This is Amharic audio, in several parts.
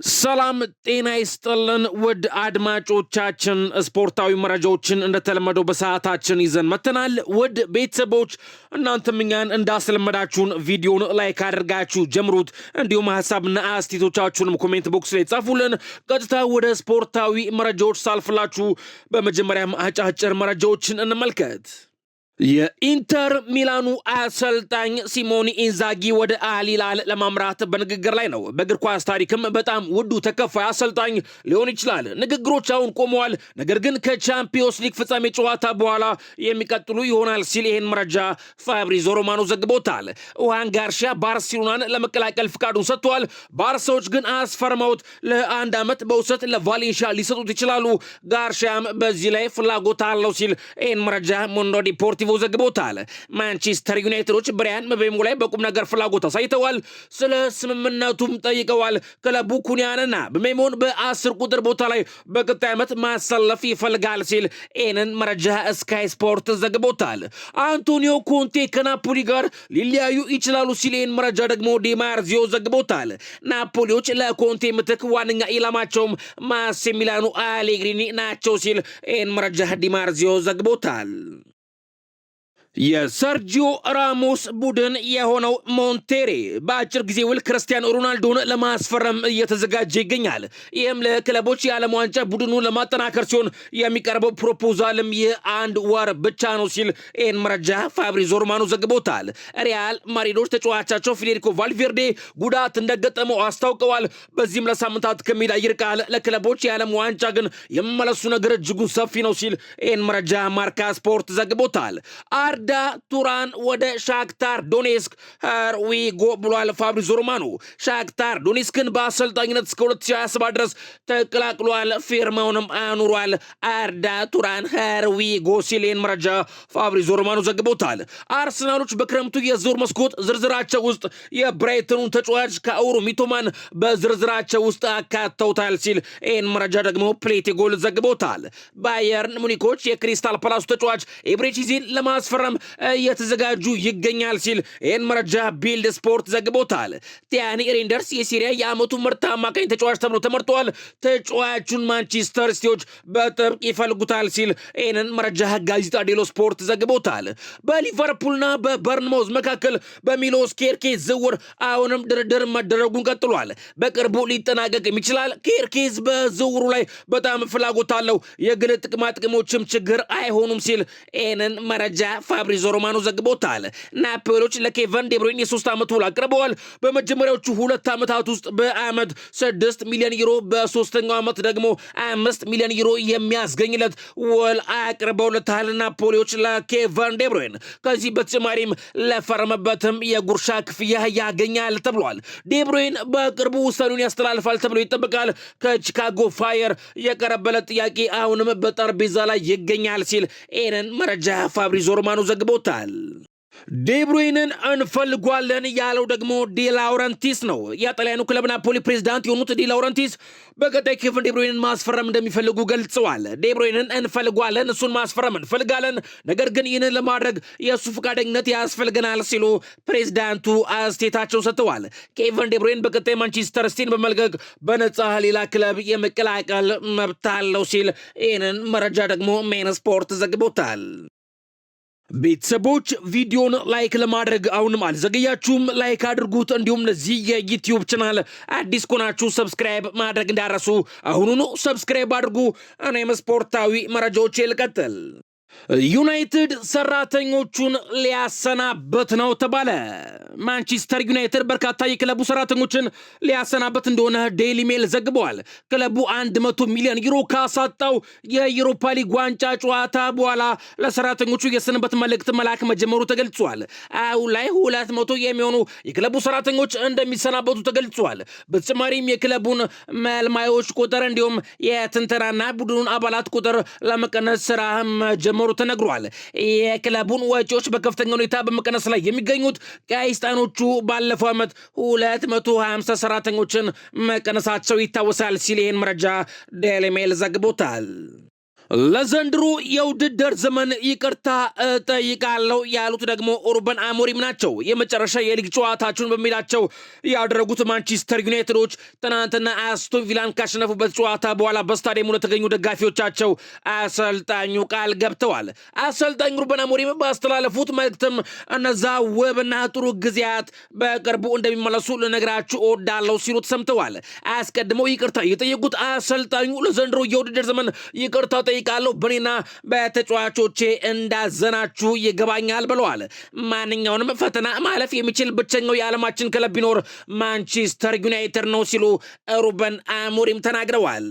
ሰላም ጤና ይስጥልን ውድ አድማጮቻችን ስፖርታዊ መረጃዎችን እንደተለመደው በሰዓታችን ይዘን መተናል። ውድ ቤተሰቦች እናንተም እኛን እንዳስለመዳችሁን ቪዲዮን ላይክ አድርጋችሁ ጀምሩት። እንዲሁም ሐሳብና አስተያየቶቻችሁንም ኮሜንት ቦክስ ላይ ጻፉልን። ቀጥታ ወደ ስፖርታዊ መረጃዎች ሳልፍላችሁ በመጀመሪያም አጫጭር መረጃዎችን እንመልከት። የኢንተር ሚላኑ አሰልጣኝ ሲሞኒ ኢንዛጊ ወደ አልሂላል ለማምራት በንግግር ላይ ነው። በእግር ኳስ ታሪክም በጣም ውዱ ተከፋይ አሰልጣኝ ሊሆን ይችላል። ንግግሮች አሁን ቆመዋል፣ ነገር ግን ከቻምፒዮንስ ሊግ ፍጻሜ ጨዋታ በኋላ የሚቀጥሉ ይሆናል ሲል ይህን መረጃ ፋብሪዞ ሮማኖ ዘግቦታል። ውሃን ጋርሺያ ባርሴሎናን ለመቀላቀል ፍቃዱን ሰጥቷል። ባርሳዎች ግን አስፈርመውት ለ1 ዓመት በውሰት ለቫሌንሺያ ሊሰጡት ይችላሉ። ጋርሺያም በዚህ ላይ ፍላጎት አለው ሲል ይህን መረጃ ሞንዶ ዲፖርቲቮ ዘግቦታል። ማንቸስተር ዩናይትዶች ብራያን ምቤሞ ላይ በቁም ነገር ፍላጎት አሳይተዋል። ስለ ስምምነቱም ጠይቀዋል። ክለቡ ኩኒያንና ምቤሞን በ10 ቁጥር ቦታ ላይ በቀጣይ ዓመት ማሰለፍ ይፈልጋል ሲል ይህንን መረጃ ስካይ ስፖርት ዘግቦታል። አንቶኒዮ ኮንቴ ከናፖሊ ጋር ሊለያዩ ይችላሉ ሲል ይህን መረጃ ደግሞ ዲማርዚዮ ዘግቦታል። ናፖሊዎች ለኮንቴ ምትክ ዋነኛ ኢላማቸውም ማሲሚሊያኖ አሌግሪኒ ናቸው ሲል ይህን መረጃ ዲማርዚዮ ዘግቦታል። የሰርጂዮ ራሞስ ቡድን የሆነው ሞንቴሬ በአጭር ጊዜ ውል ክርስቲያኖ ሮናልዶን ለማስፈረም እየተዘጋጀ ይገኛል። ይህም ለክለቦች የዓለም ዋንጫ ቡድኑን ለማጠናከር ሲሆን የሚቀርበው ፕሮፖዛልም የ1 ወር ብቻ ነው ሲል ይህን መረጃ ፋብሪዞ ሮማኖ ዘግቦታል። ሪያል ማድሪዶች ተጫዋቻቸው ፌዴሪኮ ቫልቬርዴ ጉዳት እንደገጠመው አስታውቀዋል። በዚህም ለሳምንታት ከሜዳ ይርቃል። ለክለቦች የዓለም ዋንጫ ግን የመመለሱ ነገር እጅጉን ሰፊ ነው ሲል ይህን መረጃ ማርካ ስፖርት ዘግቦታል። አርዳ ቱራን ወደ ሻክታር ዶኔስክ ዊጎ ብሏል ፋብሪዞ ሮማኖ። ሻክታር ዶኔስክን በአሰልጣኝነት እስከ 2027 ድረስ ተቀላቅሏል። ፊርማውንም አኑሯል። አርዳ ቱራን ዊጎ ሲል ይህን መረጃ ፋብሪዞ ሮማኖ ዘግቦታል። አርሰናሎች በክረምቱ የዝውውር መስኮት ዝርዝራቸው ውስጥ የብራይተኑን ተጫዋች ካኦሩ ሚቶማን በዝርዝራቸው ውስጥ አካተውታል ሲል ይህን መረጃ ደግሞ ፕሌቲጎል ዘግቦታል። ባየርን ሙኒኮች የክሪስታል ፓላሱ ተጫዋች ኤብሬቺዜን ለማስፈረም እየተዘጋጁ ይገኛል ሲል ይህን መረጃ ቢልድ ስፖርት ዘግቦታል። ቲያኒ ሬንደርስ የሲሪያ የዓመቱ ምርጥ አማካኝ ተጫዋች ተብሎ ተመርጧል። ተጫዋቹን ማንቸስተር ሲቲዎች በጥብቅ ይፈልጉታል ሲል ይህንን መረጃ ጋዜጣ ዴሎ ስፖርት ዘግቦታል። በሊቨርፑልና በበርንማውዝ መካከል በሚሎስ ኬርኬዝ ዝውውር አሁንም ድርድር መደረጉን ቀጥሏል። በቅርቡ ሊጠናቀቅ ይችላል። ኬርኬዝ በዝውውሩ ላይ በጣም ፍላጎት አለው። የግል ጥቅማ ጥቅሞችም ችግር አይሆኑም ሲል ይህንን መረጃ ፋብሪዞ ሮማኖ ዘግቦታል። ናፖሊዎች ለኬቨን ዴብሮይን የ3 ዓመት ውል አቅርበዋል። በመጀመሪያዎቹ 2 ዓመታት ውስጥ በዓመት 6 ሚሊዮን ዩሮ፣ በሶስተኛው ዓመት ደግሞ 5 ሚሊዮን ዩሮ የሚያስገኝለት ውል አቅርበውለታል ናፖሊዎች ለኬቨን ዴብሮይን። ከዚህ በተጨማሪም ለፈረመበትም የጉርሻ ክፍያ ያገኛል ተብሏል። ዴብሮይን በቅርቡ ውሳኔውን ያስተላልፋል ተብሎ ይጠበቃል። ከቺካጎ ፋየር የቀረበለት ጥያቄ አሁንም በጠረጴዛ ላይ ይገኛል ሲል ይህንን መረጃ ፋብሪዞ ሮማኖ ዘግቦታል። ዴብሮይንን እንፈልጓለን ያለው ደግሞ ዲ ላውረንቲስ ነው። የጣሊያኑ ክለብ ናፖሊ ፕሬዝዳንት የሆኑት ዲ ላውረንቲስ በቀጣይ ኬቨን ዴብሮይንን ማስፈረም እንደሚፈልጉ ገልጸዋል። ዴብሮይንን እንፈልጓለን፣ እሱን ማስፈረም እንፈልጋለን፣ ነገር ግን ይህንን ለማድረግ የእሱ ፈቃደኝነት ያስፈልገናል ሲሉ ፕሬዝዳንቱ አስተያየታቸውን ሰጥተዋል። ኬቨን ዴብሮይን በቀጣይ ማንቸስተር ሲቲን በመልቀቅ በነጻ ሌላ ክለብ የመቀላቀል መብት አለው ሲል ይህንን መረጃ ደግሞ ሜን ስፖርት ዘግቦታል። ቤተሰቦች ቪዲዮን ላይክ ለማድረግ አሁንም አልዘገያችሁም፣ ላይክ አድርጉት። እንዲሁም ለዚህ የዩቲዩብ ቻናል አዲስ ኮናችሁ ሰብስክራይብ ማድረግ እንዳረሱ አሁኑኑ ሰብስክራይብ አድርጉ። እኔም ስፖርታዊ መረጃዎች ልቀጥል። ዩናይትድ ሰራተኞቹን ሊያሰናበት ነው ተባለ። ማንቸስተር ዩናይትድ በርካታ የክለቡ ሰራተኞችን ሊያሰናበት እንደሆነ ዴይሊ ሜል ዘግበዋል። ክለቡ 100 ሚሊዮን ዩሮ ካሳጣው የዩሮፓ ሊግ ዋንጫ ጨዋታ በኋላ ለሰራተኞቹ የስንበት መልእክት መላክ መጀመሩ ተገልጿል። አሁን ላይ 200 የሚሆኑ የክለቡ ሰራተኞች እንደሚሰናበቱ ተገልጿል። በተጨማሪም የክለቡን መልማዮች ቁጥር እንዲሁም የትንተናና ቡድኑን አባላት ቁጥር ለመቀነስ ስራ መጀመሩ ተነግሯል። የክለቡን ወጪዎች በከፍተኛ ሁኔታ በመቀነስ ላይ የሚገኙት ቀይስጣኖቹ ባለፈው ዓመት 250 ሰራተኞችን መቀነሳቸው ይታወሳል ሲል ይህን መረጃ ዴይሊ ሜል ዘግቦታል። ለዘንድሮ የውድድር ዘመን ይቅርታ ጠይቃለሁ ያሉት ደግሞ ሩበን አሞሪም ናቸው። የመጨረሻ የሊግ ጨዋታቸውን በሜዳቸው ያደረጉት ማንቸስተር ዩናይትዶች ትናንትና አስቶን ቪላን ካሸነፉበት ጨዋታ በኋላ በስታዲየሙ ለተገኙ ደጋፊዎቻቸው አሰልጣኙ ቃል ገብተዋል። አሰልጣኝ ሩበን አሞሪም ባስተላለፉት መልእክትም እነዛ ውብና ጥሩ ጊዜያት በቅርቡ እንደሚመለሱ ልነግራችሁ እወዳለሁ ሲሉ ተሰምተዋል። አስቀድመው ይቅርታ የጠየቁት አሰልጣኙ ለዘንድሮ የውድድር ዘመን ይቅርታ ጠይቃለሁ፣ በኔና በተጫዋቾቼ እንዳዘናችሁ ይገባኛል ብለዋል። ማንኛውንም ፈተና ማለፍ የሚችል ብቸኛው የዓለማችን ክለብ ቢኖር ማንቸስተር ዩናይትድ ነው ሲሉ ሩበን አሞሪም ተናግረዋል።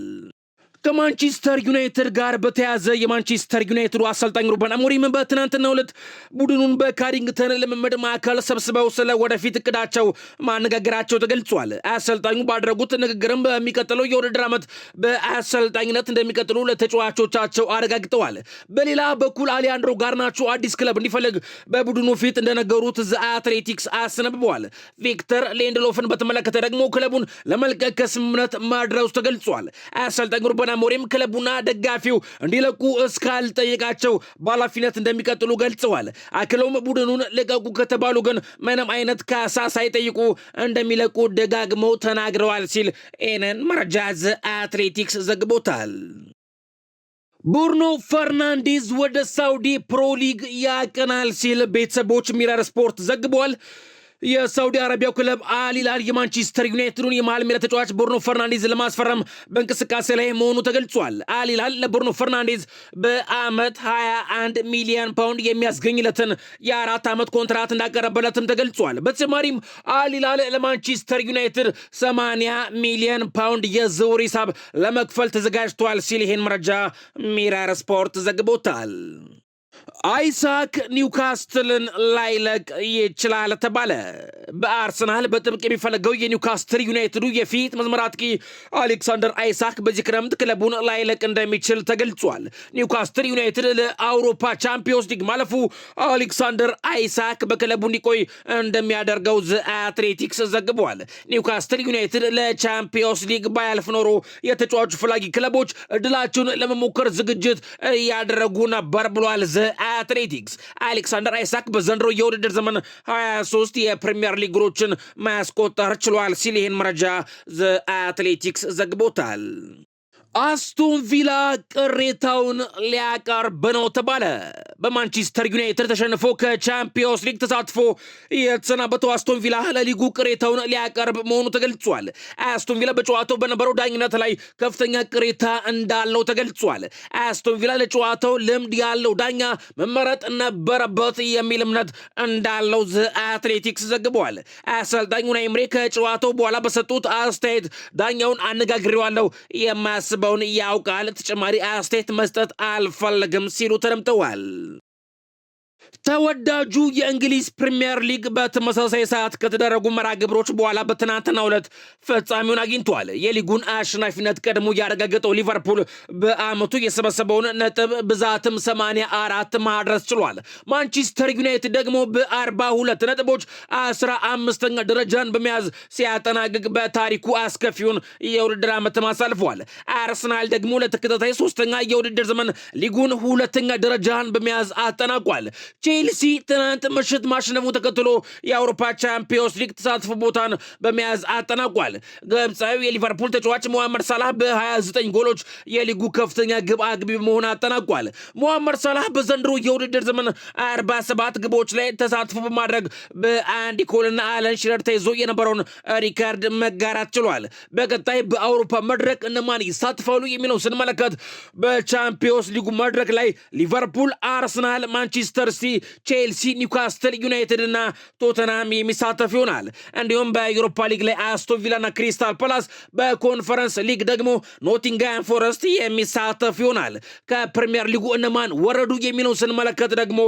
ከማንቸስተር ዩናይትድ ጋር በተያዘ የማንቸስተር ዩናይትዱ አሰልጣኝ ሩበን አሞሪም በትናንትናው ዕለት ቡድኑን በካሪንግተን ልምምድ ማዕከል ሰብስበው ስለ ወደፊት እቅዳቸው ማነጋገራቸው ተገልጿል። አሰልጣኙ ባደረጉት ንግግርም በሚቀጥለው የውድድር ዓመት በአሰልጣኝነት እንደሚቀጥሉ ለተጫዋቾቻቸው አረጋግጠዋል። በሌላ በኩል አሊያንድሮ ጋርናቾ አዲስ ክለብ እንዲፈልግ በቡድኑ ፊት እንደነገሩት ዘ አትሌቲክስ አስነብበዋል። ቪክተር ሌንድሎፍን በተመለከተ ደግሞ ክለቡን ለመልቀቅ ከስምምነት ማድረሱ ተገልጿል። አሰልጣኝ ሩበን አሞሪም ክለቡና ደጋፊው እንዲለቁ እስካልጠየቃቸው በኃላፊነት እንደሚቀጥሉ ገልጸዋል። አክለውም ቡድኑን ልቀቁ ከተባሉ ግን ምንም አይነት ካሳ ሳይጠይቁ እንደሚለቁ ደጋግመው ተናግረዋል ሲል ኤነን መረጃ ዘ አትሌቲክስ ዘግቦታል። ብሩኖ ፈርናንዴዝ ወደ ሳውዲ ፕሮ ሊግ ያቀናል ሲል ቤተሰቦች ሚረር ስፖርት ዘግቧል። የሳውዲ አረቢያው ክለብ አል ሂላል የማንቸስተር ዩናይትዱን የመሃል ሜዳ ተጫዋች ብሩኖ ፈርናንዴዝ ለማስፈረም በእንቅስቃሴ ላይ መሆኑ ተገልጿል። አል ሂላል ለብሩኖ ፈርናንዴዝ በአመት 21 ሚሊዮን ፓውንድ የሚያስገኝለትን የ4 ዓመት ኮንትራት እንዳቀረበለትም ተገልጿል። በተጨማሪም አል ሂላል ለማንቸስተር ዩናይትድ 80 ሚሊዮን ፓውንድ የዝውውር ሂሳብ ለመክፈል ተዘጋጅቷል ሲል ይህን መረጃ ሚረር ስፖርት ዘግቦታል። አይሳክ ኒውካስትልን ላይለቅ ይችላል ተባለ። በአርሰናል በጥብቅ የሚፈለገው የኒውካስትል ዩናይትዱ የፊት መስመር አጥቂ አሌክሳንደር አይሳክ በዚህ ክረምት ክለቡን ላይለቅ እንደሚችል ተገልጿል። ኒውካስትል ዩናይትድ ለአውሮፓ ቻምፒዮንስ ሊግ ማለፉ አሌክሳንደር አይሳክ በክለቡ እንዲቆይ እንደሚያደርገው ዘ አትሌቲክስ ዘግቧል። ኒውካስትል ዩናይትድ ለቻምፒዮንስ ሊግ ባያልፍ ኖሮ የተጫዋቹ ፈላጊ ክለቦች እድላቸውን ለመሞከር ዝግጅት እያደረጉ ነበር ብሏል ዘ አትሌቲክስ። አሌክሳንደር አይሳክ በዘንድሮ የውድድር ዘመን 23 የፕሪሚየር ሊግ ጎሎችን ማስቆጠር ችሏል ሲል ይህን መረጃ ዘ አትሌቲክስ ዘግቦታል። አስቶን ቪላ ቅሬታውን ሊያቀርብ ነው ተባለ። በማንቸስተር ዩናይትድ ተሸንፎ ከቻምፒዮንስ ሊግ ተሳትፎ የተሰናበተው አስቶን ቪላ ለሊጉ ቅሬታውን ሊያቀርብ መሆኑ ተገልጿል። አስቶን ቪላ በጨዋታው በነበረው ዳኝነት ላይ ከፍተኛ ቅሬታ እንዳለው ተገልጿል። አስቶን ቪላ ለጨዋታው ልምድ ያለው ዳኛ መመረጥ ነበረበት የሚል እምነት እንዳለው ዘ አትሌቲክስ ዘግቧል። አሰልጣኝ ኡናይ ኤምሪ ከጨዋታው በኋላ በሰጡት አስተያየት ዳኛውን አነጋግሬዋለሁ የማያስበውን ያውቃል፣ ተጨማሪ አስተያየት መስጠት አልፈልግም ሲሉ ተደምጠዋል። ተወዳጁ የእንግሊዝ ፕሪሚየር ሊግ በተመሳሳይ ሰዓት ከተደረጉ መርሃ ግብሮች በኋላ በትናንትናው ዕለት ፍጻሜውን አግኝቷል። የሊጉን አሸናፊነት ቀድሞ ያረጋገጠው ሊቨርፑል በአመቱ የሰበሰበውን ነጥብ ብዛትም 84 ማድረስ ችሏል። ማንቸስተር ዩናይትድ ደግሞ በ42 ነጥቦች 15ኛ ደረጃን በመያዝ ሲያጠናቅቅ በታሪኩ አስከፊውን የውድድር ዓመት አሳልፏል። አርሰናል ደግሞ ለተከታታይ 3ኛ የውድድር ዘመን ሊጉን 2ኛ ደረጃን በመያዝ አጠናቋል። ቼልሲ ትናንት ምሽት ማሸነፉ ተከትሎ የአውሮፓ ቻምፒዮንስ ሊግ ተሳትፎ ቦታን በመያዝ አጠናቋል። ግብፃዊው የሊቨርፑል ተጫዋች ሞሐመድ ሳላህ በ29 ጎሎች የሊጉ ከፍተኛ ግብ አግቢ በመሆን አጠናቋል። ሞሐመድ ሳላህ በዘንድሮ የውድድር ዘመን 47 ግቦች ላይ ተሳትፎ በማድረግ በአንዲ ኮልና አለን ሽረር ተይዞ የነበረውን ሪካርድ መጋራት ችሏል። በቀጣይ በአውሮፓ መድረክ እነማን ይሳትፋሉ የሚለው ስንመለከት በቻምፒዮንስ ሊጉ መድረክ ላይ ሊቨርፑል፣ አርሰናል፣ ማንቸስተር ሲቲ፣ ቼልሲ፣ ኒውካስትል ዩናይትድ እና ቶተናም የሚሳተፍ ይሆናል። እንዲሁም በዩሮፓ ሊግ ላይ አስቶን ቪላና ክሪስታል ፓላስ፣ በኮንፈረንስ ሊግ ደግሞ ኖቲንግሃም ፎረስት የሚሳተፍ ይሆናል። ከፕሪሚየር ሊጉ እነማን ወረዱ የሚለው ስንመለከት ደግሞ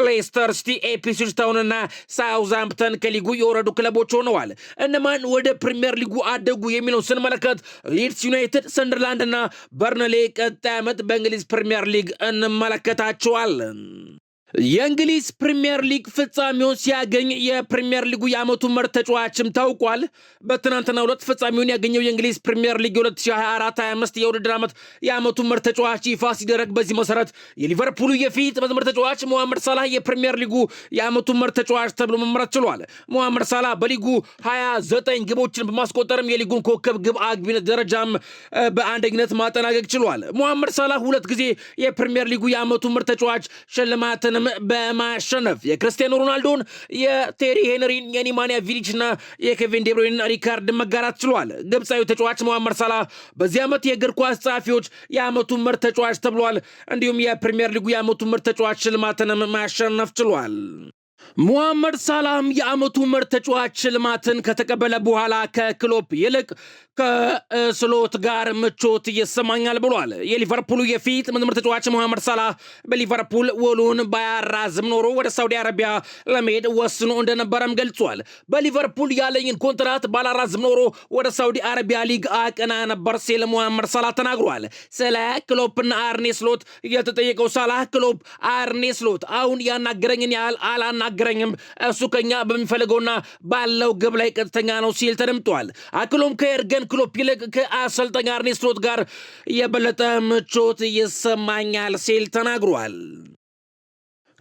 ሌስተር ሲቲ፣ ኢፕስዊች ታውን እና ሳውዝሃምፕተን ከሊጉ የወረዱ ክለቦች ሆነዋል። እነማን ወደ ፕሪሚየር ሊጉ አደጉ የሚለው ስንመለከት ሊድስ ዩናይትድ፣ ሰንደርላንድ እና በርንሌ ቀጣይ ዓመት በእንግሊዝ ፕሪሚየር ሊግ እንመለከታቸዋለን። የእንግሊዝ ፕሪሚየር ሊግ ፍጻሜውን ሲያገኝ የፕሪሚየር ሊጉ የዓመቱ ምርጥ ተጫዋችም ታውቋል። በትናንትናው ዕለት ፍጻሜውን ያገኘው የእንግሊዝ ፕሪሚየር ሊግ 2024-25 የውድድር ዓመት የዓመቱ ምርጥ ተጫዋች ይፋ ሲደረግ በዚህ መሰረት የሊቨርፑሉ የፊት መስመር ተጫዋች ሙሐመድ ሳላህ የፕሪሚየር ሊጉ የዓመቱ ምርጥ ተጫዋች ተብሎ መመረጥ ችሏል። ሙሐመድ ሳላህ በሊጉ 29 ግቦችን በማስቆጠርም የሊጉን ኮከብ ግብ አግቢነት ደረጃም በአንደኝነት ማጠናቀቅ ችሏል። ሙሐመድ ሳላህ ሁለት ጊዜ የፕሪሚየር ሊጉ የዓመቱ ምርጥ ተጫዋች ሽልማትን በማሸነፍ የክርስቲያኖ ሮናልዶን የቴሪ ሄንሪን የኒማንያ ቪሊች እና የኬቪን ዴብሮይን ሪካርድ መጋራት ችሏል። ግብፃዊ ተጫዋች ሙሐመድ ሳላህ በዚህ ዓመት የእግር ኳስ ጸሐፊዎች የዓመቱ ምርጥ ተጫዋች ተብሏል። እንዲሁም የፕሪሚየር ሊጉ የዓመቱ ምርጥ ተጫዋች ሽልማትንም ማሸነፍ ችሏል። ሙሐመድ ሳላህም የዓመቱ ምርጥ ተጫዋች ሽልማትን ከተቀበለ በኋላ ከክሎፕ ይልቅ ከስሎት ጋር ምቾት ይሰማኛል ብሏል። የሊቨርፑሉ የፊት መስመር ተጫዋች ሙሐመድ ሳላህ በሊቨርፑል ውሉን ባያራዝም ኖሮ ወደ ሳውዲ አረቢያ ለመሄድ ወስኖ እንደነበረም ገልጿል። በሊቨርፑል ያለኝን ኮንትራት ባላራዝም ኖሮ ወደ ሳውዲ አረቢያ ሊግ አቀና ነበር ሲል ሙሐመድ ሳላህ ተናግሯል። ስለ ክሎፕና አርኔ ስሎት የተጠየቀው ሳላህ ክሎፕ አርኔ ስሎት አሁን ያናገረኝን ያህል አላናገረኝም፣ እሱ ከኛ በሚፈልገውና ባለው ግብ ላይ ቀጥተኛ ነው ሲል ተደምጧል። አክሎም ከኤርገን ክሎፕ ይልቅ ከአሰልጣኝ አርኔ ስሎት ጋር የበለጠ ምቾት ይሰማኛል ሲል ተናግሯል።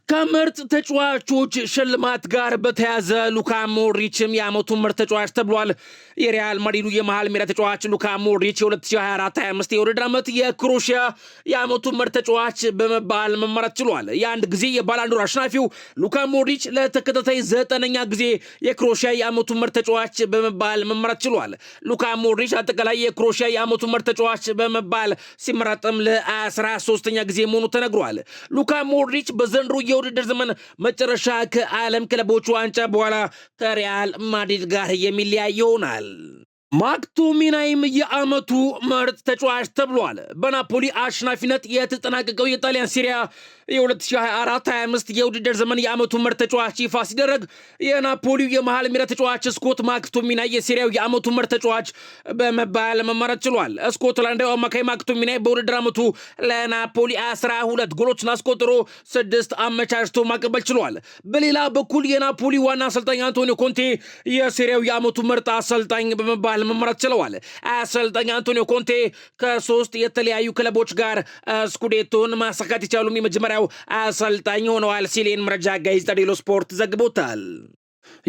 ከምርጥ ተጫዋቾች ሽልማት ጋር በተያዘ ሉካ ሞድሪችም የዓመቱ ምርጥ ተጫዋች ተብሏል። የሪያል ማድሪዱ የመሃል ሜዳ ተጫዋች ሉካ ሞድሪች የ2024-25 የውድድር ዓመት የክሮሺያ የዓመቱ ምርጥ ተጫዋች በመባል መመረጥ ችሏል። የአንድ ጊዜ የባላንዶር አሸናፊው ሉካ ሞድሪች ለተከታታይ 9ኛ ጊዜ የክሮሺያ የዓመቱ ምርጥ ተጫዋች በመባል መመረጥ ችሏል። ሉካ ሞድሪች አጠቃላይ የክሮሺያ የዓመቱ ምርጥ ተጫዋች በመባል ሲመረጥም ለ13ኛ ጊዜ መሆኑ ተነግሯል። ሉካ ሞድሪች በዘንድሮ የውድድር ዘመን መጨረሻ ከዓለም ክለቦች ዋንጫ በኋላ ከሪያል ማድሪድ ጋር የሚለያይ ይሆናል። ማክቶሚናይም የዓመቱ ምርጥ ተጫዋች ተብሏል። በናፖሊ አሸናፊነት የተጠናቀቀው የጣሊያን ሲሪያ የ2024-25 የውድድር ዘመን የዓመቱ ምርጥ ተጫዋች ይፋ ሲደረግ የናፖሊው የመሃል ሜዳ ተጫዋች ስኮት ማክቶሚናይ የሲሪያው የዓመቱ ምርጥ ተጫዋች በመባል መመረጥ ችሏል። ስኮትላንዳዊ አማካይ ማክቶሚናይ በውድድር ዓመቱ ለናፖሊ 12 ጎሎችን አስቆጥሮ 6 አመቻችቶ ማቀበል ችሏል። በሌላ በኩል የናፖሊ ዋና አሰልጣኝ አንቶኒዮ ኮንቴ የሲሪያው የዓመቱ ምርጥ አሰልጣኝ በመባል መመረጥ ችለዋል። አሰልጣኝ አንቶኒዮ ኮንቴ ከ3 የተለያዩ ክለቦች ጋር ስኩዴቶን ማሳካት የቻሉም የመጀመሪያው አሰልጣኝ ሆነዋል ሲል መረጃ ጋዜጣ ዴሎ ስፖርት ዘግቦታል።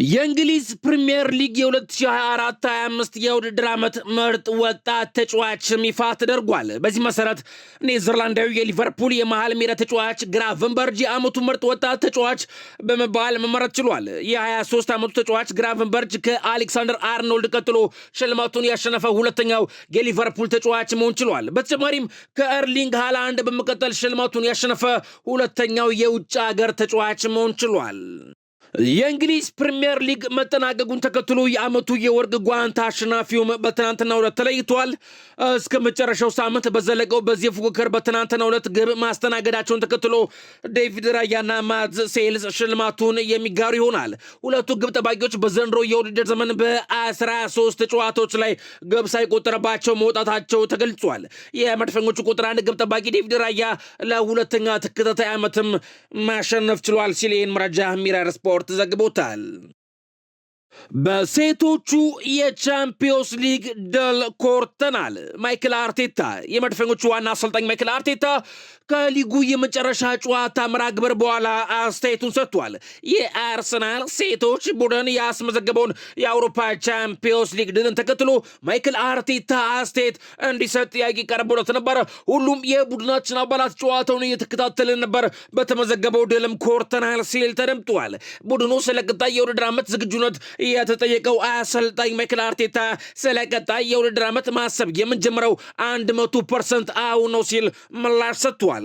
የእንግሊዝ ፕሪሚየር ሊግ የ2024-25 የውድድር ዓመት ምርጥ ወጣት ተጫዋችም ይፋ ተደርጓል። በዚህ መሰረት ኔዘርላንዳዊ የሊቨርፑል የመሃል ሜዳ ተጫዋች ግራቨንበርጅ የዓመቱ ምርጥ ወጣት ተጫዋች በመባል መመረጥ ችሏል። የ23 ዓመቱ ተጫዋች ግራቨንበርጅ ከአሌክሳንደር አርኖልድ ቀጥሎ ሽልማቱን ያሸነፈ ሁለተኛው የሊቨርፑል ተጫዋች መሆን ችሏል። በተጨማሪም ከኤርሊንግ ሃላንድ በመቀጠል ሽልማቱን ያሸነፈ ሁለተኛው የውጭ ሀገር ተጫዋች መሆን ችሏል። የእንግሊዝ ፕሪሚየር ሊግ መጠናቀቁን ተከትሎ የዓመቱ የወርቅ ጓንት አሸናፊውም በትናንትናው ዕለት ተለይቷል። እስከ መጨረሻው ሳምንት በዘለቀው በዚህ ፉክክር በትናንትናው ዕለት ግብ ማስተናገዳቸውን ተከትሎ ዴቪድ ራያና ማት ሴልስ ሽልማቱን የሚጋሩ ይሆናል። ሁለቱ ግብ ጠባቂዎች በዘንድሮ የውድድር ዘመን በ13 ጨዋታዎች ላይ ግብ ሳይቆጠረባቸው መውጣታቸው ተገልጿል። የመድፈኞቹ ቁጥር 1 ግብ ጠባቂ ዴቪድ ራያ ለሁለተኛ ተከታታይ ዓመትም ማሸነፍ ችሏል ሲል ይህን መረጃ ሚረር ስፖርት ዘግቦታል። በሴቶቹ የቻምፒዮንስ ሊግ ድል ኮርተናል። ማይክል አርቴታ የመድፈኞቹ ዋና አሰልጣኝ ማይክል አርቴታ ከሊጉ የመጨረሻ ጨዋታ መርሃ ግብር በኋላ አስተያየቱን ሰጥቷል። የአርሰናል ሴቶች ቡድን ያስመዘገበውን የአውሮፓ ቻምፒዮንስ ሊግ ድልን ተከትሎ ማይክል አርቴታ አስተያየት እንዲሰጥ ጥያቄ ቀርቦለት ነበር። ሁሉም የቡድናችን አባላት ጨዋታውን እየተከታተልን ነበር፣ በተመዘገበው ድልም ኮርተናል ሲል ተደምጧል። ቡድኑ ስለ ቀጣይ የውድድር ዓመት ዝግጁነት የተጠየቀው አሰልጣኝ ማይክል አርቴታ ስለ ቀጣይ የውድድር ዓመት ማሰብ የምንጀምረው 100% አሁን ነው ሲል ምላሽ ሰጥቷል።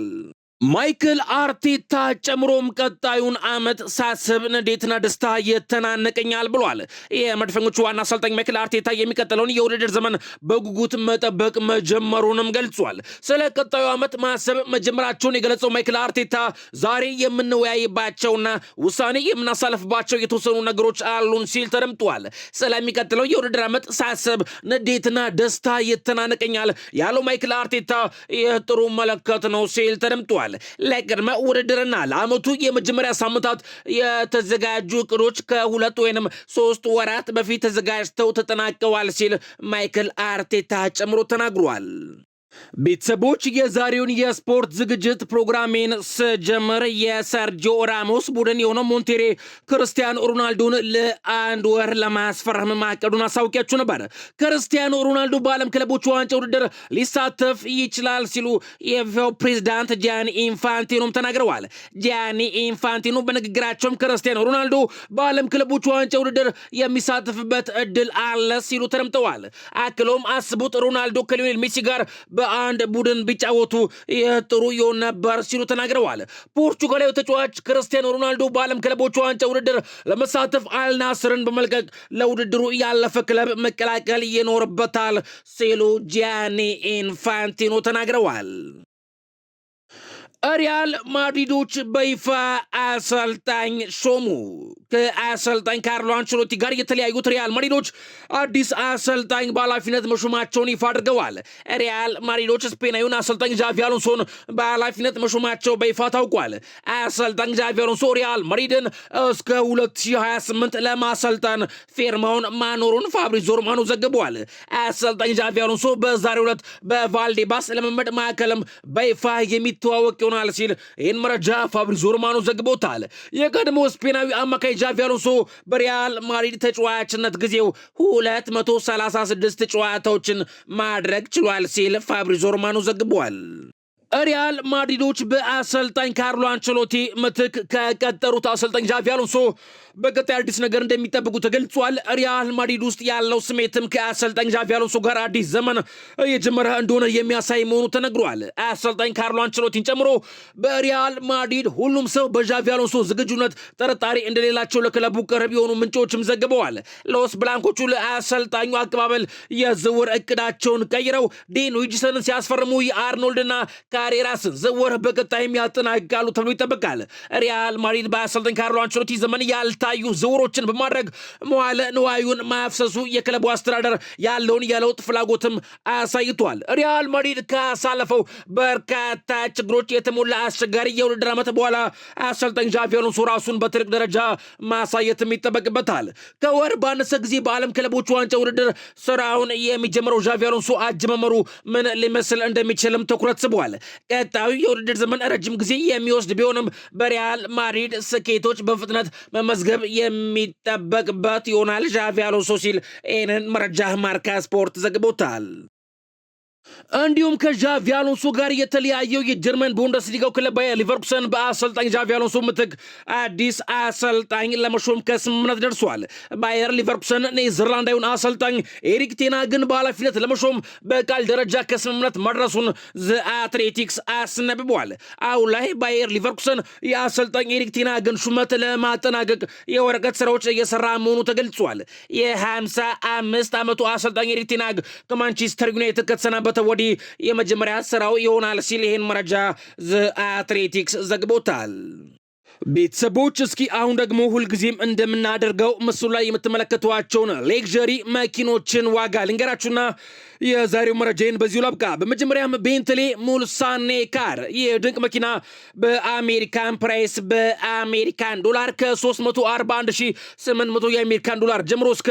ማይክል አርቴታ ጨምሮም ቀጣዩን ዓመት ሳስብ ንዴትና ደስታ የተናነቀኛል ብሏል። የመድፈኞቹ ዋና አሰልጣኝ ማይክል አርቴታ የሚቀጥለውን የውድድር ዘመን በጉጉት መጠበቅ መጀመሩንም ገልጿል። ስለ ቀጣዩ ዓመት ማሰብ መጀመራቸውን የገለጸው ማይክል አርቴታ ዛሬ የምንወያይባቸውና ውሳኔ የምናሳልፍባቸው የተወሰኑ ነገሮች አሉን ሲል ተደምጧል። ስለሚቀጥለው የውድድር ዓመት ሳስብ ንዴትና ደስታ የተናነቀኛል ያለው ማይክል አርቴታ የጥሩ መለከት ነው ሲል ተደምጧል። ለቅድመ ውድድርና ለዓመቱ የመጀመሪያ ሳምንታት የተዘጋጁ እቅዶች ከ2 ወይም 3 ወራት በፊት ተዘጋጅተው ተጠናቀዋል ሲል ማይክል አርቴታ ጨምሮ ተናግሯል። ቤተሰቦች የዛሬውን የስፖርት ዝግጅት ፕሮግራሜን ስጀምር የሰርጂዮ ራሞስ ቡድን የሆነው ሞንቴሬ ክርስቲያኖ ሮናልዶን ለ1 ወር ለማስፈረም ማቀዱን አሳውቂያችሁ ነበር። ክርስቲያኖ ሮናልዶ በዓለም ክለቦች ዋንጫ ውድድር ሊሳተፍ ይችላል ሲሉ የፊፋው ፕሬዝዳንት ጂያኒ ኢንፋንቲኖም ተናግረዋል። ጂያኒ ኢንፋንቲኖ በንግግራቸውም ክርስቲያኖ ሮናልዶ በዓለም ክለቦች ዋንጫ ውድድር የሚሳተፍበት እድል አለ ሲሉ ተደምጠዋል። አክሎም አስቡት ሮናልዶ ከሊዮኔል ሜሲ ጋር በአንድ ቡድን ቢጫወቱ ጥሩ ይሆን ነበር ሲሉ ተናግረዋል። ፖርቹጋላዊ ተጫዋች ክርስቲያኖ ሮናልዶ በዓለም ክለቦች ዋንጫ ውድድር ለመሳተፍ አልናስርን በመልቀቅ ለውድድሩ ያለፈ ክለብ መቀላቀል ይኖርበታል ሲሉ ጂያኒ ኢንፋንቲኖ ተናግረዋል። ሪያል ማድሪዶች በይፋ አሰልጣኝ ሾሙ። ከአሰልጣኝ ካርሎ አንቸሎቲ ጋር የተለያዩት ሪያል ማድሪዶች አዲስ አሰልጣኝ በኃላፊነት መሾማቸውን ይፋ አድርገዋል። ሪያል ማድሪዶች ስፔናዊውን አሰልጣኝ ዣቪ አሎንሶን በኃላፊነት መሾማቸው በይፋ ታውቋል። አሰልጣኝ ዣቪ አሎንሶ ሪያል ማድሪድን እስከ 2028 ለማሰልጠን ፊርማውን ማኖሩን ፋብሪዚዮ ሮማኖ ዘግቧል። አሰልጣኝ ዣቪ አሎንሶ በዛሬው ዕለት በቫልዴባስ ልምምድ ማዕከልም በይፋ የሚተዋወቅ ይሆናል ሲል ይህን መረጃ ፋብሪዚዮ ሮማኖ ዘግቦታል። የቀድሞ ስፔናዊ አማካይ ዣቪ አሎንሶ በሪያል ማድሪድ ተጫዋችነት ጊዜው 236 ጨዋታዎችን ማድረግ ችሏል ሲል ፋብሪዚዮ ሮማኖ ዘግቧል። ሪያል ማድሪዶች በአሰልጣኝ ካርሎ አንቸሎቲ ምትክ ከቀጠሩት አሰልጣኝ ዣቪ አሎንሶ በቀጣይ አዲስ ነገር እንደሚጠብቁ ተገልጿል። ሪያል ማድሪድ ውስጥ ያለው ስሜትም ከአሰልጣኝ ዣቪ አሎንሶ ጋር አዲስ ዘመን የጀመረ እንደሆነ የሚያሳይ መሆኑ ተነግሯል። አሰልጣኝ ካርሎ አንቸሎቲን ጨምሮ በሪያል ማድሪድ ሁሉም ሰው በዣቪ አሎንሶ ዝግጁነት ጥርጣሬ እንደሌላቸው ለክለቡ ቅርብ የሆኑ ምንጮችም ዘግበዋል። ሎስ ብላንኮቹ ለአሰልጣኙ አቀባበል የዝውውር እቅዳቸውን ቀይረው ዴን ዊጅሰንን ሲያስፈርሙ የአርኖልድና ካሬራስን ዝውውር በቀጣይም ያጠናቅቃሉ ተብሎ ይጠበቃል። ሪያል ማድሪድ በአሰልጣኝ ካርሎ አንቸሎቲ ዘመን ያልታዩ ዝውውሮችን በማድረግ መዋለ ንዋዩን ማፍሰሱ የክለቡ አስተዳደር ያለውን የለውጥ ፍላጎትም አሳይቷል። ሪያል ማድሪድ ካሳለፈው በርካታ ችግሮች የተሞላ አስቸጋሪ የውድድር ዓመት በኋላ አሰልጣኝ ዣቪ አሎንሶ ራሱን በትልቅ ደረጃ ማሳየትም ይጠበቅበታል። ከወር ባነሰ ጊዜ በዓለም ክለቦች ዋንጫ ውድድር ስራውን የሚጀምረው ዣቪ አሎንሶ አጀማመሩ ምን ሊመስል እንደሚችልም ትኩረት ስቧል። ቀጣዩ የውድድር ዘመን ረጅም ጊዜ የሚወስድ ቢሆንም በሪያል ማድሪድ ስኬቶች በፍጥነት መመዝገብ የሚጠበቅበት ይሆናል ዣቪ አሎንሶ ሲል ይህንን መረጃ ማርካ ስፖርት ዘግቦታል። እንዲሁም ከዣቪ አሎንሶ ጋር የተለያየው የጀርመን ቡንደስሊጋው ክለብ ባየር ሊቨርኩሰን በአሰልጣኝ ዣቪ አሎንሶ ምትክ አዲስ አሰልጣኝ ለመሾም ከስምምነት ደርሷል። ባየር ሊቨርኩሰን ኔዘርላንዳዊውን አሰልጣኝ ኤሪክ ቴን ሃግን በኃላፊነት ለመሾም በቃል ደረጃ ከስምምነት መድረሱን ዘ አትሌቲክስ አስነብቧል። አሁን ላይ ባየር ሊቨርኩሰን የአሰልጣኝ ኤሪክ ቴን ሃግን ሹመት ለማጠናቀቅ የወረቀት ስራዎች እየሰራ መሆኑ ተገልጿል። የ55 ዓመቱ አሰልጣኝ ኤሪክ ቴን ሃግ ከማንቸስተር ዩናይትድ ከተሰናበተ ወዲህ የመጀመሪያ ስራው ይሆናል ሲል ይህን መረጃ ዘ አትሌቲክስ ዘግቦታል። ቤተሰቦች እስኪ አሁን ደግሞ ሁልጊዜም እንደምናደርገው ምስሉ ላይ የምትመለከቷቸውን ሌክዠሪ መኪኖችን ዋጋ ልንገራችሁና የዛሬው መረጃን በዚሁ ላብቃ። በመጀመሪያም ቤንትሌ ሙልሳኔ ካር ይህ ድንቅ መኪና በአሜሪካን ፕራይስ በአሜሪካን ዶላር ከ341800 የአሜሪካን ዶላር ጀምሮ እስከ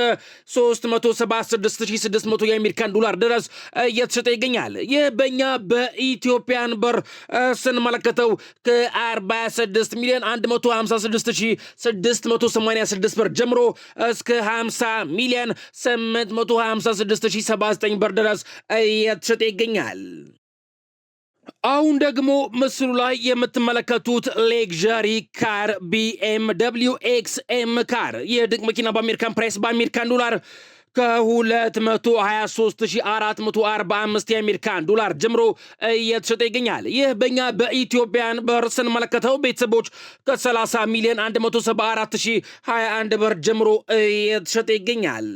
376600 የአሜሪካን ዶላር ድረስ እየተሸጠ ይገኛል። ይህ በእኛ በኢትዮጵያን ብር ስንመለከተው ከ46 ሚሊዮን 156686 ብር ጀምሮ እስከ 50 ሚሊዮን 856079 ብር ድረስ እየተሸጠ ይገኛል። አሁን ደግሞ ምስሉ ላይ የምትመለከቱት ሌክዠሪ ካር BMW XM ካር የድንቅ መኪና በአሜሪካን ፕራይስ በአሜሪካን ዶላር ከ223,445 የአሜሪካን ዶላር ጀምሮ እየተሸጠ ይገኛል። ይህ በእኛ በኢትዮጵያን ብር ስንመለከተው ቤተሰቦች ከ30 ሚሊዮን 174,021 ብር ጀምሮ እየተሸጠ ይገኛል።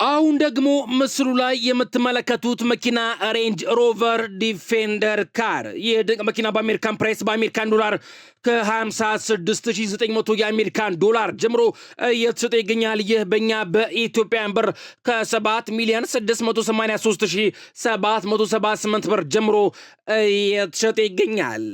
አሁን ደግሞ ምስሉ ላይ የምትመለከቱት መኪና ሬንጅ ሮቨር ዲፌንደር ካር የድንቅ መኪና በአሜሪካን ፕራይስ በአሜሪካን ዶላር ከ56,900 የአሜሪካን ዶላር ጀምሮ እየተሸጠ ይገኛል። ይህ በእኛ በኢትዮጵያን ብር ከ7 ሚሊዮን 683,778 ብር ጀምሮ እየተሸጠ ይገኛል።